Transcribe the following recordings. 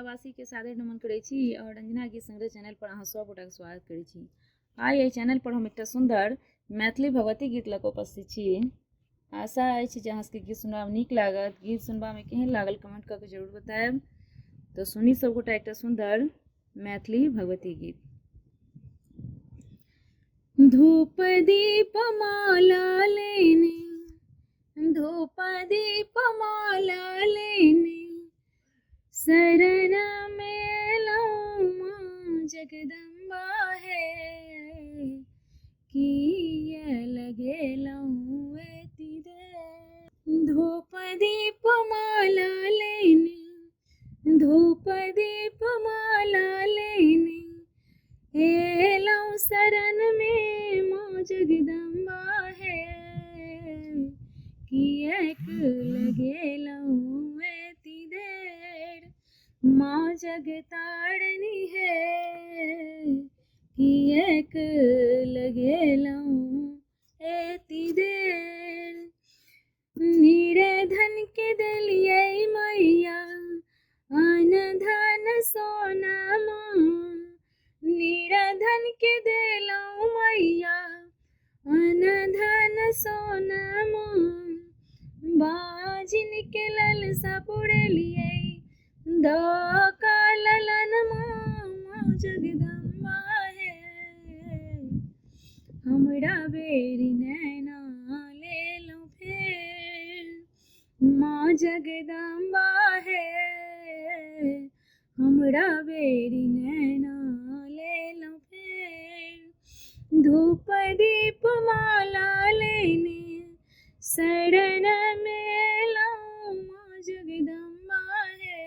मिथिलावासी के सादर नमन करै छी और रंजना गीत संग्रह चैनल पर अहाँ सब गोटा के स्वागत करै छी। आइ एहि चैनल पर हम एकटा सुंदर मैथिली भगवती गीत लऽ कऽ उपस्थित छी। आशा अछि जे अहाँ सबके गीत सुनबा में नीक लागत। गीत सुनबा में केहन लागल कमेंट कऽ के जरूर बताएब। तो सुनी सब गोटा एकटा सुंदर मैथिली भगवती गीत। धूप दीप माला लेने, धूप दीप माला लेने, शरण में लऊं माँ जगदम्बा है, किए लगे लऊं एति दे। धूप दीप माला लेने, धूप दीप माला लेने, एलऊं शरण में माँ जगदम्बा है, किएक लगे लऊं एति देर। माँ जगतारनी है, किएक लगे लऊं एति देर। निरधन के देलियै मैया, अन धन सोना माँ, निरधन के देलऊं मैया, अन धन सोना माँ। बाजिन के ललसा पुरलियै, दऽ कऽ ललन माँ, माँ जगदम्बा है, हमरा बेरी नैना लेलऊं फेर। माँ जगदम्बा है, हमरा बेरी नैना लेलऊं फेर। धूप दीप माला लेने, शरण में लऊं माँ जगदम्बा है,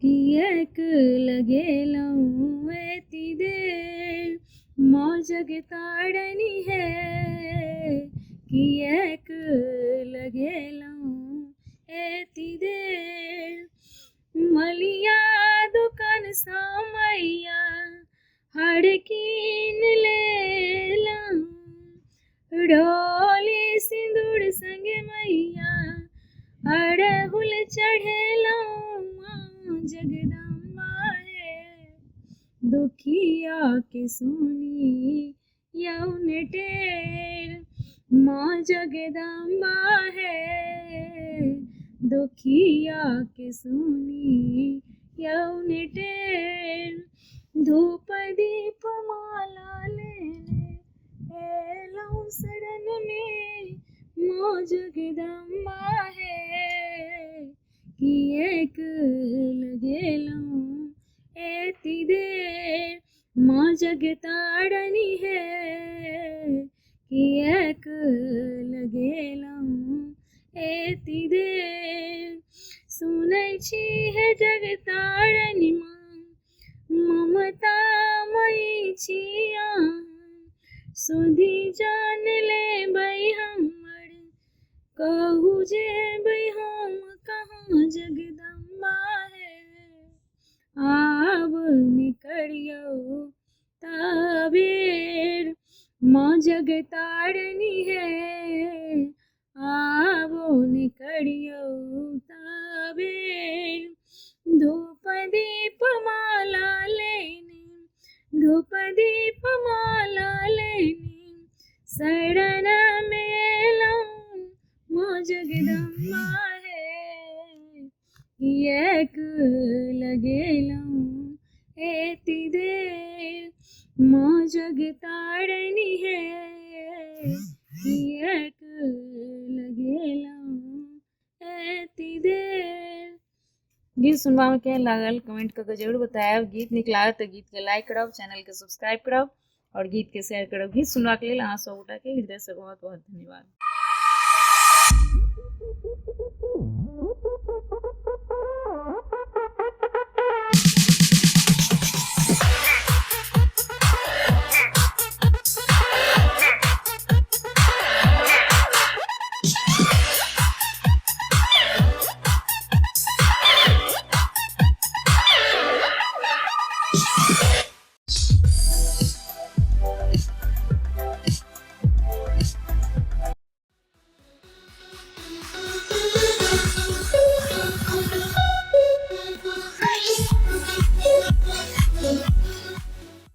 किएक लगे लऊं एति देर। माँ जगतारनी है, किएक लगे लऊं एति देर। मलिया दुकान सँ मैया हर कीन लेलऊं, डोली सिंदूर संगे मैया अड़हुल चढ़ेलऊं, माँ जगदम्बा है, दुखिया के सुनी यौन टेर। माँ जगदम्बा है, दुखिया के सुनी यौन टेर। धूप दीप माला लेने, एलऊं शरण में माँ जगदम्बा है, किएक लगे लऊं एति देर। माँ जगतारनी है, किएक लगे लऊं एति देर। सुनै छी हे जगतारनी माँ, ममता मयी छी अहाँ, सुधि जान लेबै हमर, कहू जेबै हम कहाँ जगदम्बा है। आब ने करियौ ताबेर, माँ जगतारनी है, आबो ने करियौ ताबेर। धूप दीप माला लेने, धूप दीप माला लेने, शरण में लऊं माँ जगदम्बा है, किएक लगे लऊं एति देर। माँ जगतारनी है, किएक लगे लऊं एति देर। गीत सुनबा में केहन लागल कमेंट करके जरूर बताएब। गीत नीक लागत तो गीत के लाइक करब, चैनल के सब्सक्राइब करब और गीत के शेयर करब। गीत सुनबा के लेल अहाँ सब गोटा के हृदय से बहुत बहुत धन्यवाद।